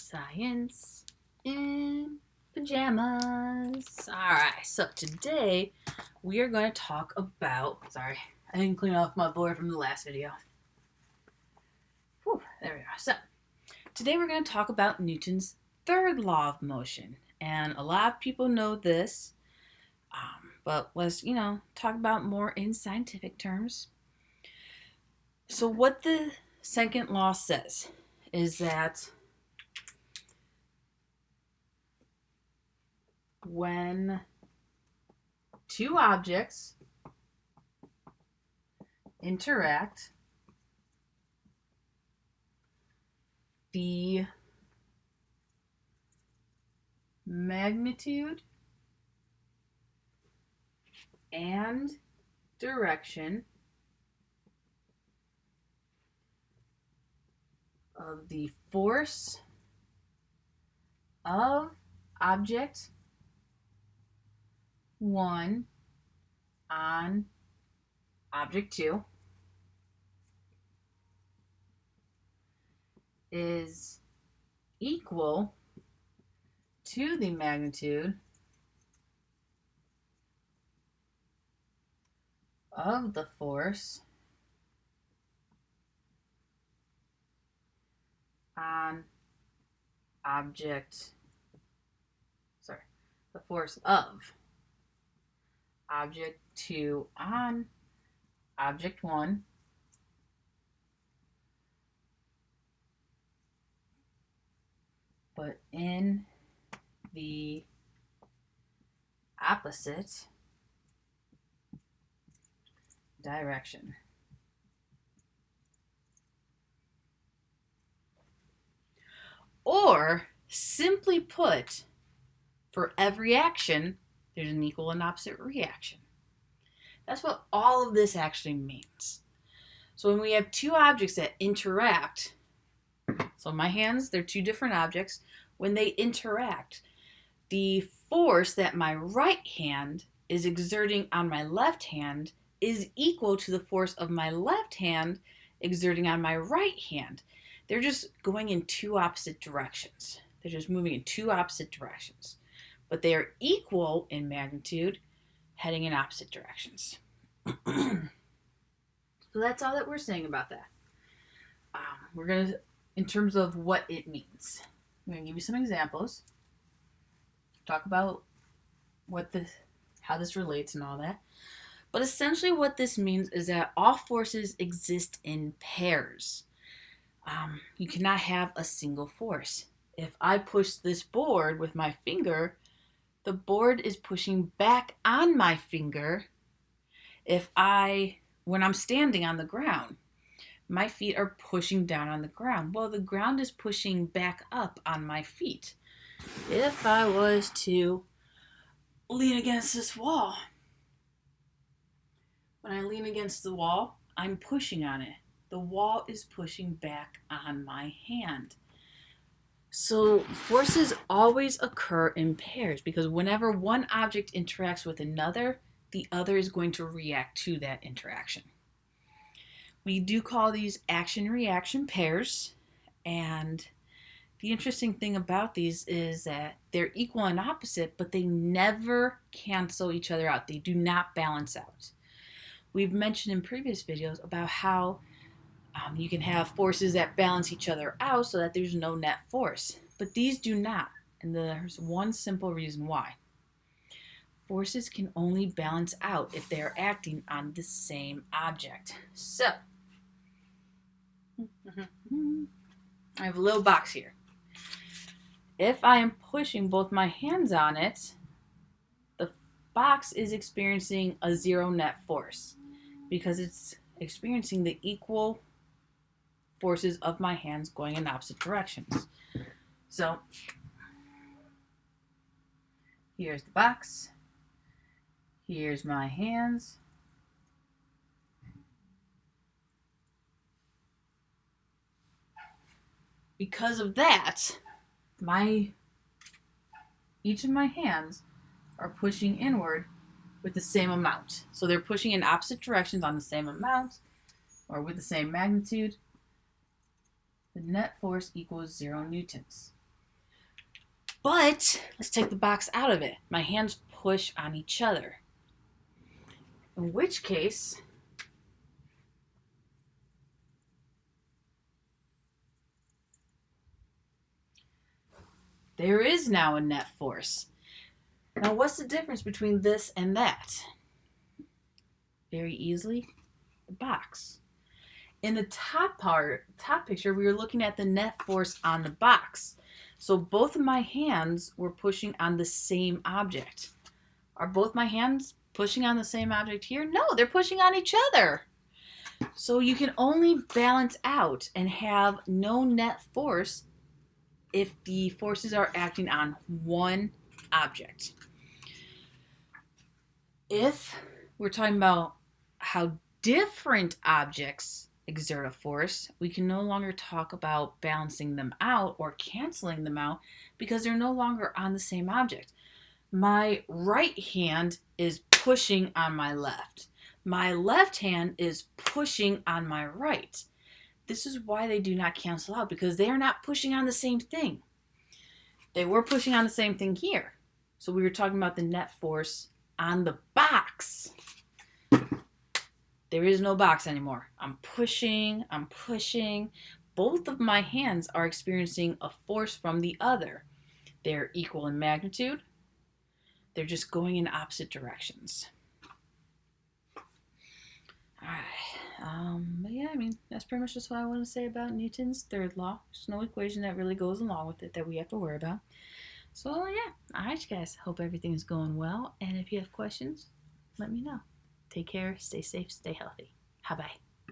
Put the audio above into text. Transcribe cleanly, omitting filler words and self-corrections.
Science in Pajamas. Alright, so today we are going to talk about. Sorry, I didn't clean off my board from the last video. Whew, there we are. So, today we're going to talk about Newton's third law of motion. And a lot of people know this, but let's, talk about more in scientific terms. So, what the second law says is that when two objects interact, the magnitude and direction of the force of object 1 on object 2 is equal to the magnitude of the force on the force of object 2 on object 1 but in the opposite direction. Or, simply put, for every action, there's an equal and opposite reaction. That's what all of this actually means. So when we have two objects that interact, so my hands, they're two different objects. When they interact, the force that my right hand is exerting on my left hand is equal to the force of my left hand exerting on my right hand. They're just going in two opposite directions. They're just moving in two opposite directions. But they are equal in magnitude, heading in opposite directions. So that's all that we're saying about that. We're going to, in terms of what it means, I'm going to give you some examples, talk about how this relates and all that. But essentially what this means is that all forces exist in pairs. You cannot have a single force. If I push this board with my finger, the board is pushing back on my finger. When I'm standing on the ground, my feet are pushing down on the ground. Well, the ground is pushing back up on my feet. If I was to lean against this wall, when I lean against the wall, I'm pushing on it. The wall is pushing back on my hand. So forces always occur in pairs because whenever one object interacts with another, the other is going to react to that interaction. We do call these action-reaction pairs, and the interesting thing about these is that they're equal and opposite, but they never cancel each other out. They do not balance out. We've mentioned in previous videos about how you can have forces that balance each other out so that there's no net force. But these do not. And there's one simple reason why. Forces can only balance out if they are acting on the same object. So, I have a little box here. If I am pushing both my hands on it, the box is experiencing a zero net force because it's experiencing the equal forces of my hands going in opposite directions. So, here's the box. Here's my hands. Because of that, each of my hands are pushing inward with the same amount. So they're pushing in opposite directions on the same amount or with the same magnitude. The net force equals 0 newtons. But let's take the box out of it. My hands push on each other. In which case, there is now a net force. Now, what's the difference between this and that? Very easily, the box. In the top picture, we were looking at the net force on the box. So both of my hands were pushing on the same object. Are both my hands pushing on the same object here? No, they're pushing on each other. So you can only balance out and have no net force if the forces are acting on one object. If we're talking about how different objects exert a force, we can no longer talk about balancing them out or canceling them out because they're no longer on the same object. My right hand is pushing on my left. My left hand is pushing on my right. This is why they do not cancel out, because they are not pushing on the same thing. They were pushing on the same thing here. So we were talking about the net force on the box. There is no box anymore. I'm pushing. Both of my hands are experiencing a force from the other. They're equal in magnitude. They're just going in opposite directions. All right. But yeah, that's pretty much just what I want to say about Newton's third law. There's no equation that really goes along with it that we have to worry about. So yeah, all right, you guys. Hope everything is going well. And if you have questions, let me know. Take care, stay safe, stay healthy. Bye-bye.